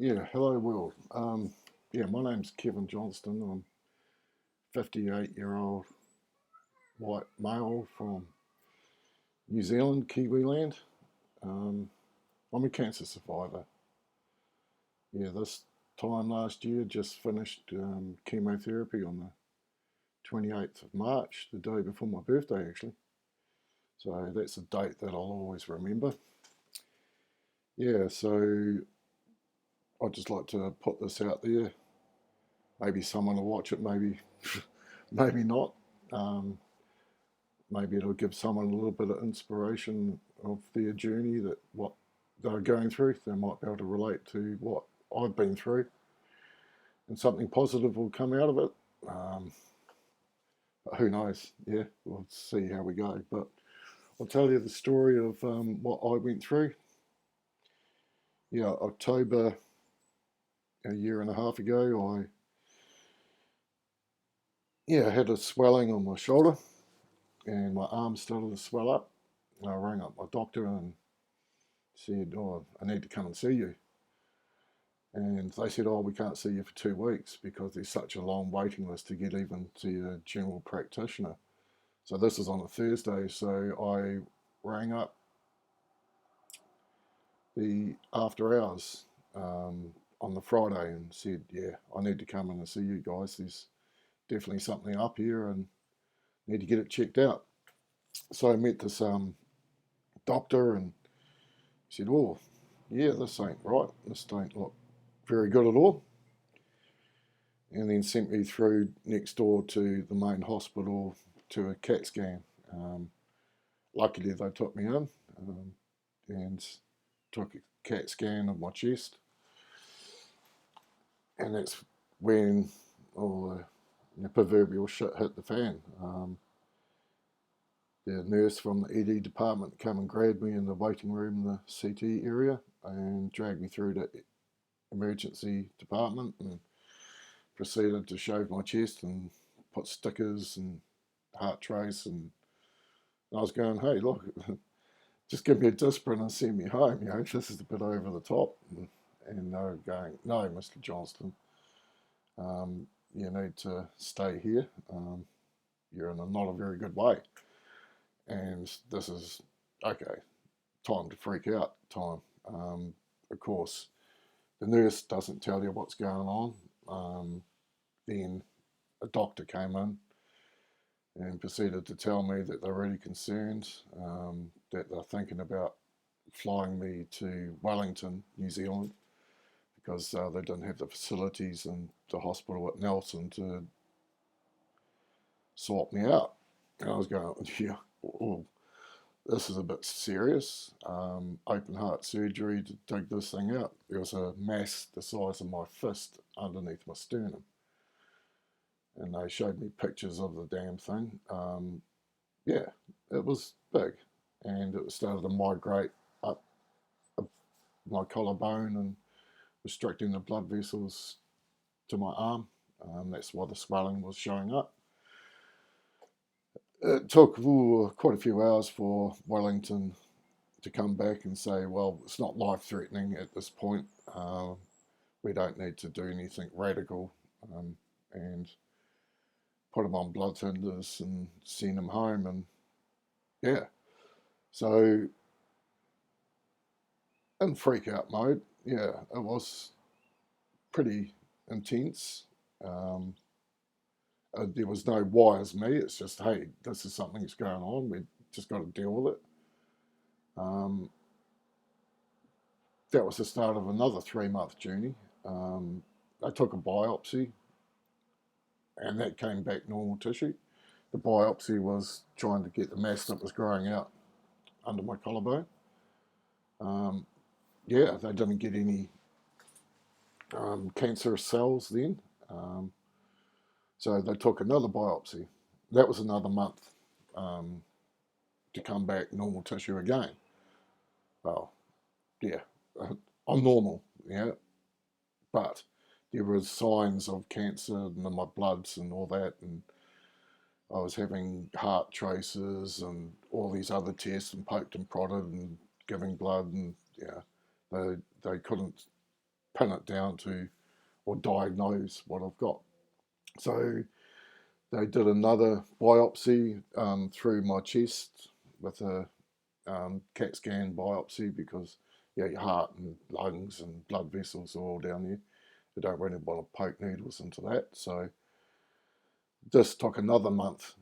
Yeah, hello world. Yeah, my name's Kevin Johnston. I'm 58-year-old white male from New Zealand, Kiwiland. Um, I'm a cancer survivor. Yeah, this time last year just finished chemotherapy on the 28th of March, the day before my birthday actually. So that's a date that I'll always remember. Yeah, so I'd just like to put this out there. Maybe someone will watch it, maybe maybe not. Um, Maybe it'll give someone a little bit of inspiration of their journey, that what they're going through. They might be able to relate to what I've been through, and something positive will come out of it. Um, but who knows? Yeah, we'll see how we go. But I'll tell you the story of what I went through. Yeah, October a year and a half ago, I had a swelling on my shoulder, and my arm started to swell up. I rang up my doctor and said, "Oh, I need to come and see you." And they said, "Oh, we can't see you for 2 weeks because there's such a long waiting list to get even to a general practitioner." So this is on a Thursday. So I rang up the after hours on the Friday and said, "Yeah, I need to come in and see you guys. There's definitely something up here and need to get it checked out." So I met this doctor and he said, "Oh, yeah, this ain't right. This don't look very good at all." And then sent me through next door to the main hospital to a CAT scan. Um, Luckily, they took me in and took a CAT scan of my chest, and that's when all the proverbial shit hit the fan. The nurse from the ED department came and grabbed me in the waiting room in the CT area and dragged me through to emergency department and proceeded to shave my chest and put stickers and heart trace, and I was going, "Hey, look, just give me a Disprin and send me home. This is a bit over the top." And they were going, "No, Mr. Johnston, you need to stay here. You're in not a very good way. And this is, okay, time to freak out time." Of course, the nurse doesn't tell you what's going on. Then a doctor came in and proceeded to tell me that they're really concerned, that they're thinking about flying me to Wellington, New Zealand, because they didn't have the facilities in the hospital at Nelson to sort me out. And I was going, "Yeah, oh, this is a bit serious. Open heart surgery to dig this thing out." There was a mass the size of my fist underneath my sternum. And they showed me pictures of the damn thing. Yeah, it was big. And it started to migrate up my collarbone and restricting the blood vessels to my arm. That's why the swelling was showing up. It took quite a few hours for Wellington to come back and say, "Well, it's not life threatening at this point. We don't need to do anything radical," and put him on blood thinners and send him home. And yeah, so in freak out mode, yeah, it was pretty intense. Um, there was no "why is me." It's just, "Hey, this is something that's going on. We just got to deal with it." Um, that was the start of another 3 month journey. I took a biopsy, and that came back normal tissue. The biopsy was trying to get the mass that was growing out under my collarbone. Um, yeah, they didn't get any cancerous cells then. Um, so they took another biopsy. That was another month um, to come back normal tissue again. Well, yeah, I'm normal, yeah, but there was signs of cancer in my bloods and all that, and I was having heart traces and all these other tests and poked and prodded and giving blood, and yeah, they couldn't. pin it down to or diagnose what I've got. So they did another biopsy through my chest with a CAT scan biopsy because your heart and lungs and blood vessels are all down there. They don't really want to poke needles into that. So this took another month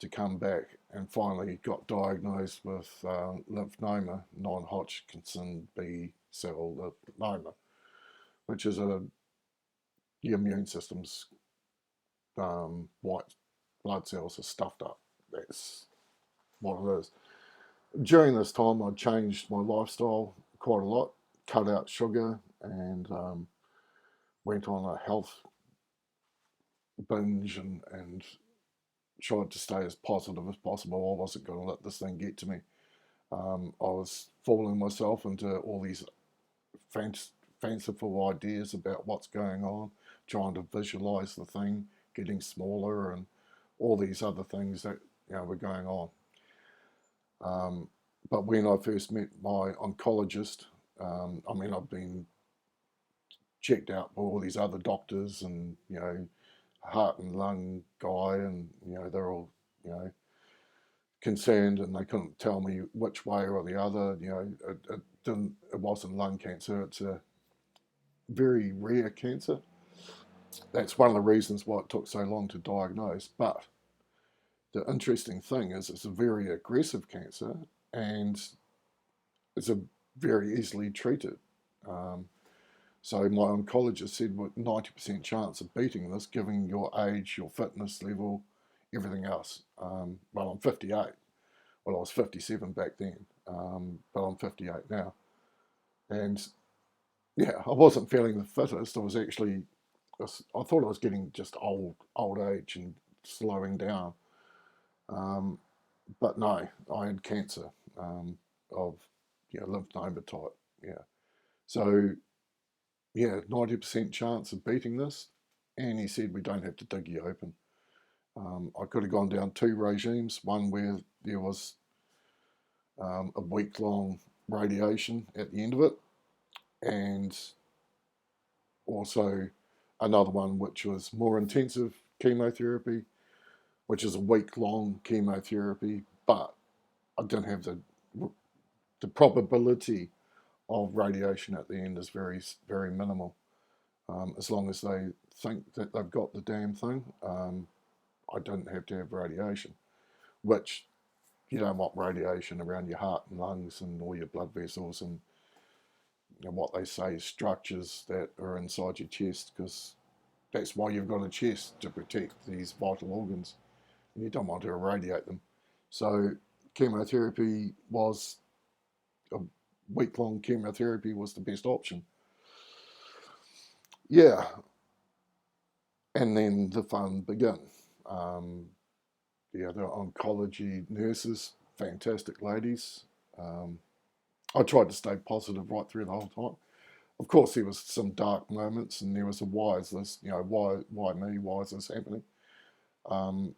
to come back, and finally got diagnosed with lymphoma, non-Hodgkinson B cell lymphoma, which is your immune system's white blood cells are stuffed up. That's what it is. During this time, I changed my lifestyle quite a lot, cut out sugar, and went on a health binge and tried to stay as positive as possible. I wasn't going to let this thing get to me. I was fooling myself into all these fanciful ideas about what's going on, trying to visualize the thing getting smaller and all these other things that were going on. But when I first met my oncologist, I've been checked out by all these other doctors and heart and lung guy, and they're all concerned, and they couldn't tell me which way or the other. It wasn't lung cancer. It's a very rare cancer. That's one of the reasons why it took so long to diagnose. But the interesting thing is it's a very aggressive cancer, and it's a very easily treated. So my oncologist said with 90% chance of beating this, given your age, your fitness level, everything else. Well, I'm 58. Well, I was 57 back then, but I'm 58 now. And yeah, I wasn't feeling the fittest. I thought I was getting just old age and slowing down. But no, I had cancer of lymphoma type. Yeah. So yeah, 90% chance of beating this. And he said, we don't have to dig you open. I could have gone down 2 regimes, one where there was a week-long radiation at the end of it, and also another one which was more intensive chemotherapy, which is a week-long chemotherapy, but I didn't have the probability of radiation at the end is very, very minimal. As long as they think that they've got the damn thing, I didn't have to have radiation, which you don't want radiation around your heart and lungs and all your blood vessels and what they say structures that are inside your chest, because that's why you've got a chest, to protect these vital organs, and you don't want to irradiate them. So chemotherapy was a week-long chemotherapy was the best option. Yeah, and then the fun began. The oncology nurses, fantastic ladies. I tried to stay positive right through the whole time. Of course, there was some dark moments, and there was a why is this? Why me? Why is this happening? And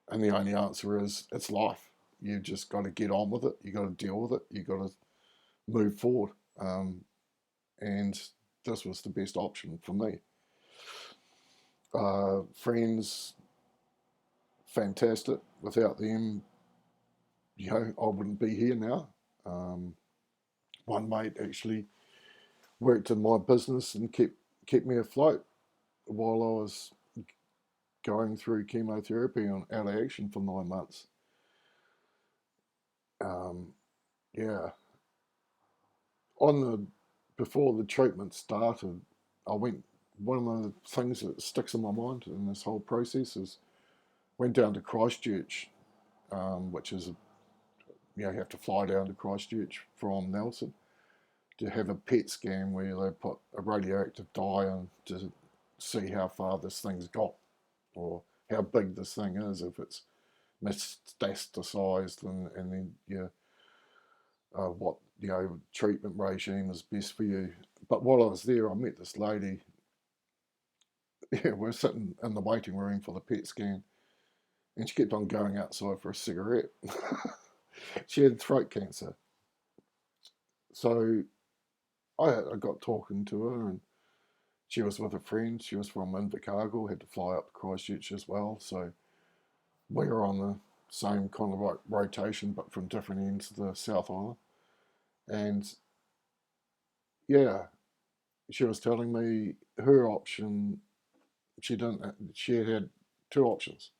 the only answer is it's life. You just got to get on with it. You got to deal with it. You got to move forward. And this was the best option for me. Friends, fantastic. Without them, I wouldn't be here now. One mate actually worked in my business and kept me afloat while I was going through chemotherapy and out of action for 9 months. Yeah. Before the treatment started, one of the things that sticks in my mind in this whole process is went down to Christchurch, which is you have to fly down to Christchurch from Nelson to have a PET scan where they put a radioactive dye on to see how far this thing's got or how big this thing is, if it's metastasized, and then what treatment regime is best for you. But while I was there, I met this lady. Yeah, we're sitting in the waiting room for the PET scan, and she kept on going outside for a cigarette. She had throat cancer. So I got talking to her, and She was with a friend. She was from Invercargill, had to fly up to Christchurch as well. So we were on the same kind of like rotation, but from different ends of the South Island. And yeah, she was telling me her option. She didn't. She had two options: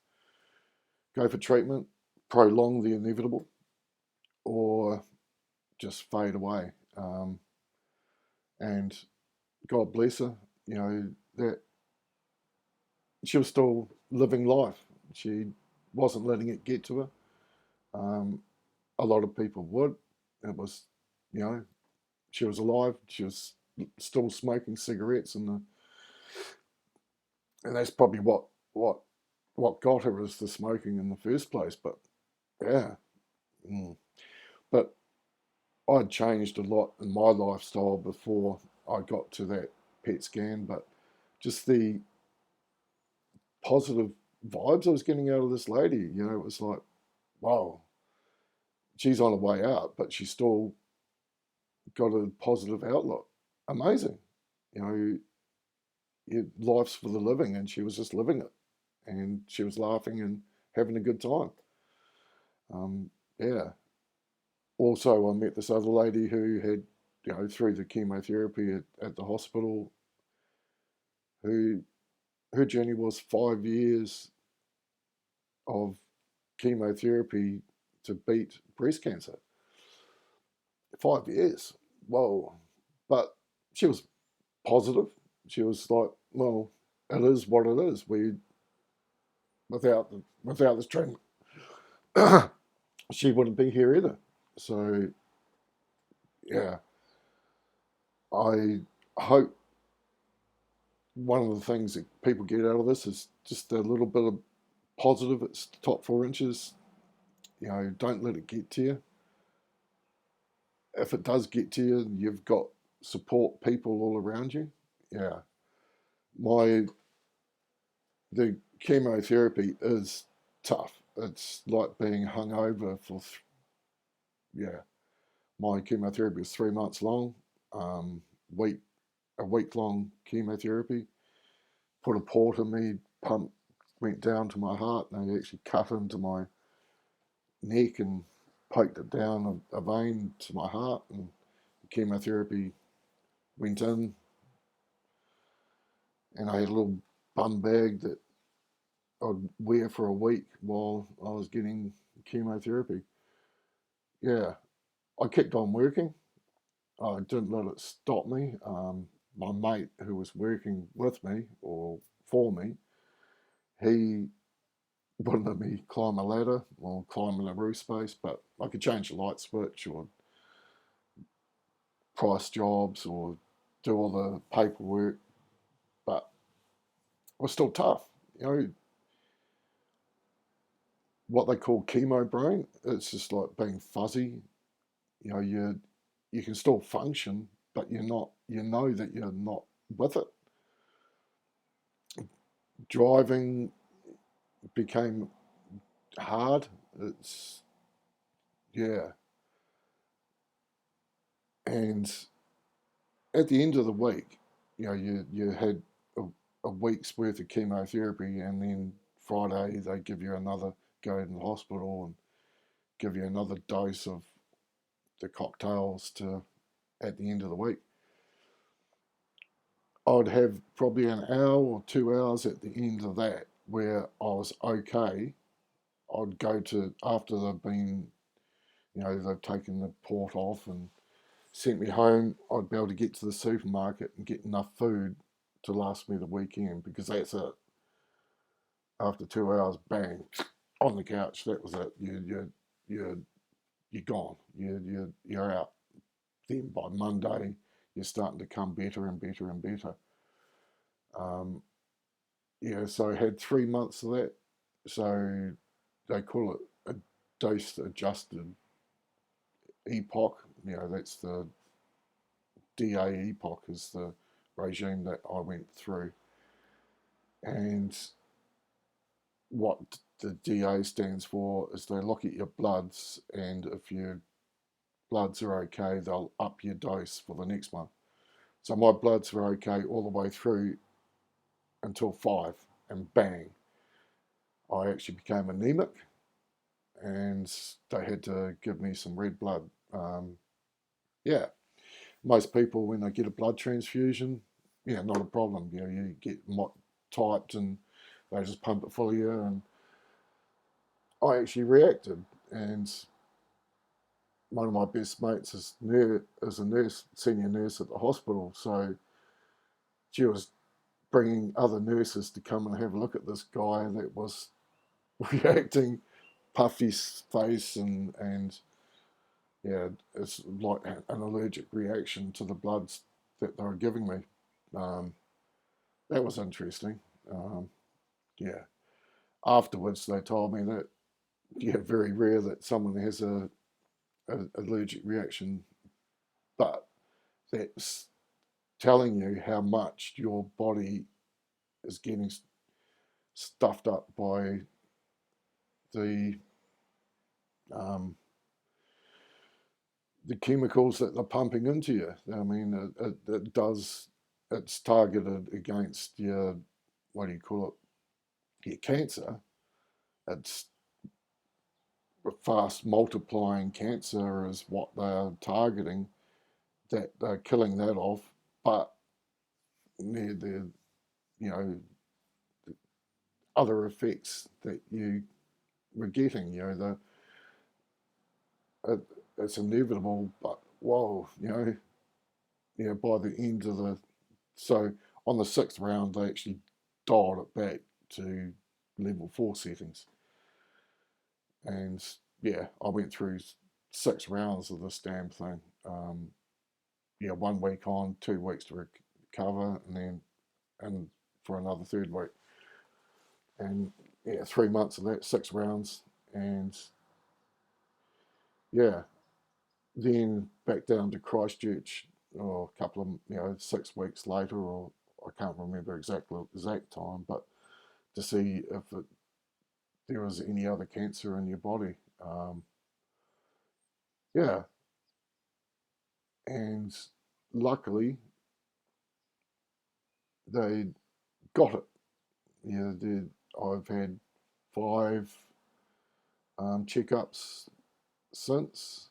go for treatment, prolong the inevitable, or just fade away. And God bless her, that she was still living life. She wasn't letting it get to her. Um, a lot of people would. It was, you know, she was alive. She was still smoking cigarettes, and that's probably what got her is the smoking in the first place. But yeah, but I'd changed a lot in my lifestyle before I got to that PET scan. But just the positive vibes I was getting out of this lady, it was like, wow, she's on her way out, but she's still got a positive outlook. Amazing. You know, life's for the living, and she was just living it. And she was laughing and having a good time. Yeah. Also, I met this other lady who had, through the chemotherapy at the hospital, who her journey was 5 years of chemotherapy to beat breast cancer. 5 years. Whoa. But she was positive. She was like, well, it is what it is. Without this treatment, she wouldn't be here either. So yeah, I hope one of the things that people get out of this is just a little bit of positive. It's the top 4 inches. Don't let it get to you. If it does get to you, you've got support people all around you. Yeah, my the chemotherapy is tough. It's like being hungover for yeah. My chemotherapy was 3 months long, week a week long chemotherapy. Put a port in me, pump went down to my heart, and they actually cut into my neck and poked it down a vein to my heart, and the chemotherapy went in, and I had a little bum bag that I'd wear for a week while I was getting chemotherapy. Yeah, I kept on working. I didn't let it stop me. My mate who was working with me or for me, he wouldn't let me climb a ladder or climb in a roof space, but I could change the light switch or price jobs or do all the paperwork, but it was still tough. What they call chemo brain, it's just like being fuzzy. You can still function, but you're not. You know that you're not with it. Driving became hard. It's yeah, and at the end of the week, you had a week's worth of chemotherapy, and then Friday they give you another go in the hospital and give you another dose of the cocktails to at the end of the week. I'd have probably an hour or 2 hours at the end of that where I was okay. I'd go to after they've taken the port off and sent me home. I'd be able to get to the supermarket and get enough food to last me the weekend, because that's it. After 2 hours, bang, on the couch. That was it. You're gone. You're out. Then by Monday, you're starting to come better and better and better. Um, yeah, so I had 3 months of that. So they call it a dose adjusted EPOC. That's the DA EPOC is the regime that I went through. And what the DA stands for is they look at your bloods, and if your bloods are okay, they'll up your dose for the next month. So my bloods were okay all the way through until 5, and bang, I actually became anemic, and they had to give me some red blood. Yeah, most people when they get a blood transfusion, yeah, not a problem. You know, you get typed and they just pump it full of you. And I actually reacted, and one of my best mates is a nurse, senior nurse at the hospital. So she was bringing other nurses to come and have a look at this guy that was reacting, puffy face, and yeah, it's like an allergic reaction to the bloods that they were giving me. Um, that was interesting. Um, yeah. Afterwards, they told me that yeah, very rare that someone has a allergic reaction, but that's telling you how much your body is getting stuffed up by the um, the chemicals that they're pumping into you. I mean, it does. It's targeted against your, what do you call it? Your cancer. It's fast multiplying cancer is what they're targeting. That they're killing that off, but the you know other effects that you were getting. You know, it, it's inevitable, but whoa, by the end of the so on the 6th round they actually dialed it back to level 4 settings, and yeah, I went through 6 rounds of this damn thing. Yeah, 1 week on, 2 weeks to recover, and then and for another third week, and yeah, 3 months of that, 6 rounds, and yeah, then back down to Christchurch, or a couple of 6 weeks later, or I can't remember exact time, but to see if there was any other cancer in your body. Yeah, and luckily they got it. Yeah, I've had 5 checkups since.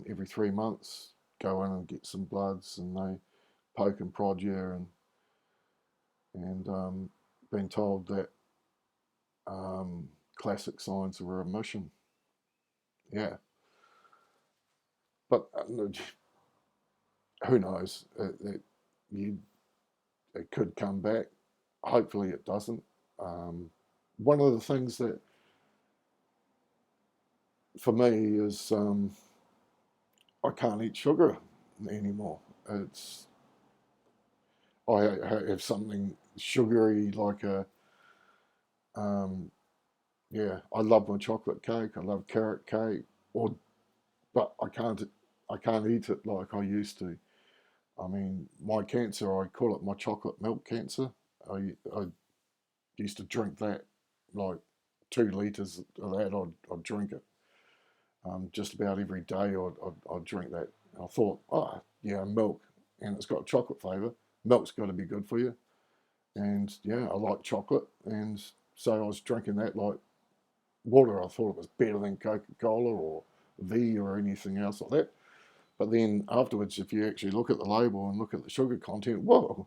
Every 3 months, go in and get some bloods, and they poke and prod you, and been told that classic signs of remission. Yeah, but who knows? You, it could come back. Hopefully, it doesn't. One of the things that for me is I can't eat sugar anymore. It's I have something sugary like a um, yeah. I love my chocolate cake. I love carrot cake, or but I can't eat it like I used to. I mean, my cancer, I call it my chocolate milk cancer. I used to drink that like 2 liters of that. I'd drink it just about every day. I'd drink that. And I thought, oh yeah, milk, and it's got chocolate flavour. Milk's got to be good for you. And yeah, I like chocolate, and so I was drinking that like water. I thought it was better than Coca Cola or V or anything else like that. But then afterwards, if you actually look at the label and look at the sugar content, whoa,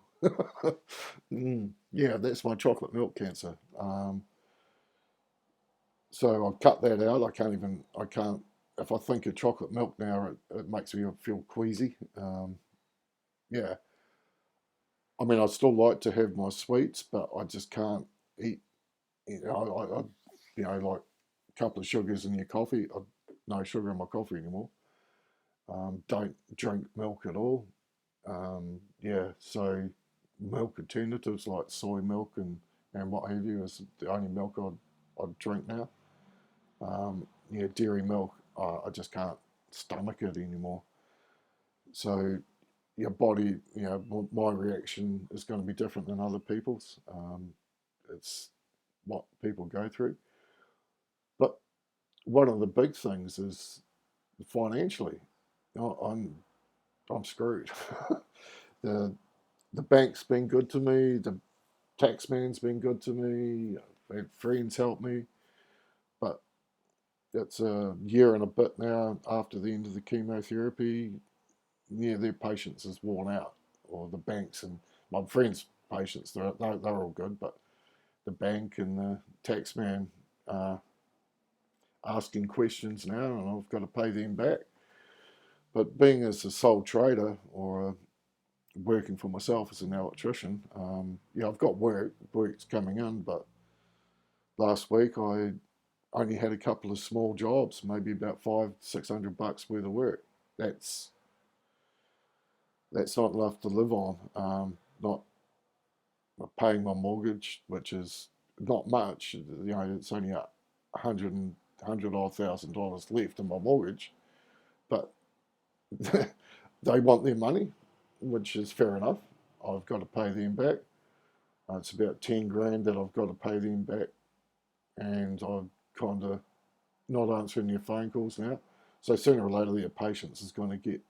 yeah, that's my chocolate milk cancer. So I've cut that out. I can't, if I think of chocolate milk now, it makes me feel queasy. Yeah, I mean, I still like to have my sweets, but I just can't eat, like a couple of sugars in your coffee. No sugar in my coffee anymore. Don't drink milk at all. Yeah, so milk alternatives like soy milk and what have you is the only milk I'd drink now. Yeah, dairy milk, I just can't stomach it anymore. So your body, my reaction is going to be different than other people's. It's what people go through. But one of the big things is financially. I'm screwed. the the bank's been good to me. The taxman's been good to me. I've had friends help me, but it's a year and a bit now after the end of the chemotherapy. Yeah, their patience is worn out, or the banks and my friends' patience. They're all good, but the bank and the taxman are asking questions now, and I've got to pay them back. But being as a sole trader or working for myself as an electrician, yeah, I've got work's coming in, but last week I only had a couple of small jobs, maybe about $500-600 worth of work. That's that's not enough to live on. Not paying my mortgage, which is not much. You know, it's only hundred odd $1,000 left in my mortgage, but they want their money, which is fair enough. I've got to pay them back. It's about 10 grand that I've got to pay them back, and I'm kind of not answering their phone calls now. So sooner or later, their patience is going to get,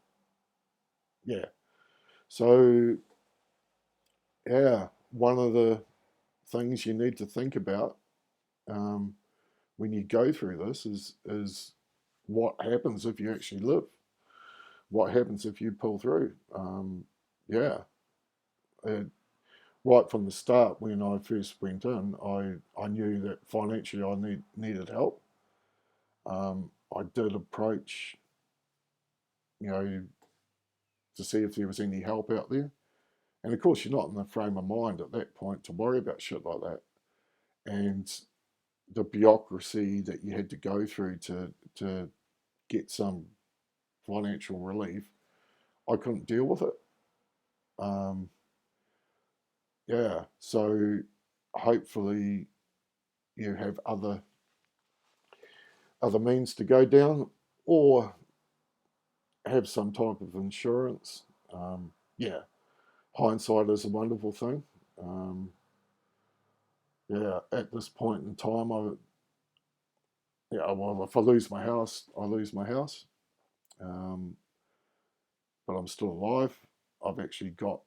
yeah. So, yeah, one of the things you need to think about um, when you go through this is what happens if you actually live? What happens if you pull through? Yeah, it, right from the start when I first went in, I knew that financially I needed help. I did approach, you know, to see if there was any help out there. And of course, you're not in the frame of mind at that point to worry about shit like that. And the bureaucracy that you had to go through to get some financial relief, I couldn't deal with it. Um, yeah, so hopefully you have other means to go down, or have some type of insurance. Yeah, hindsight is a wonderful thing. Um, yeah, at this point in time, yeah, well, if I lose my house, I lose my house. Um, but I'm still alive. I've actually got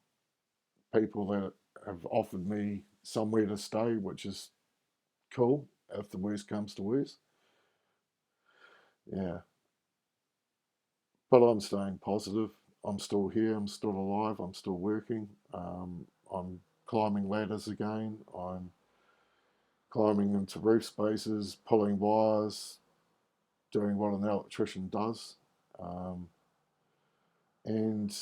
people that have offered me somewhere to stay, which is cool if the worst comes to worst. Yeah, but I'm staying positive. I'm still here. I'm still alive. I'm still working. I'm climbing ladders again. I'm climbing into roof spaces, pulling wires, doing what an electrician does. Um, and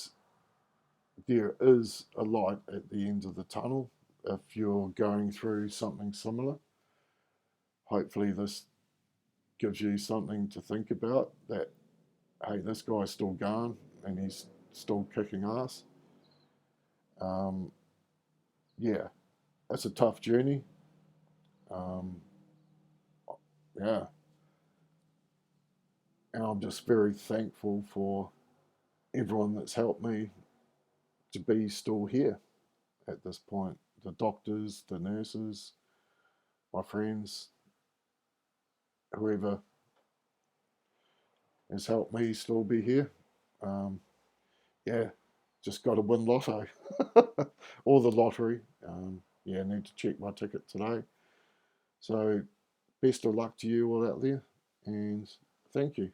there is a light at the end of the tunnel if you're going through something similar. Hopefully, this gives you something to think about that, hey, this guy's still going and he's still kicking ass. Um, yeah, it's a tough journey. Um, yeah, and I'm just very thankful for everyone that's helped me to be still here at this point. The doctors, the nurses, my friends, whoever has helped me still be here. Um, yeah, just got to win lotto or the lottery. Yeah, need to check my ticket today. So, best of luck to you all out there, and thank you.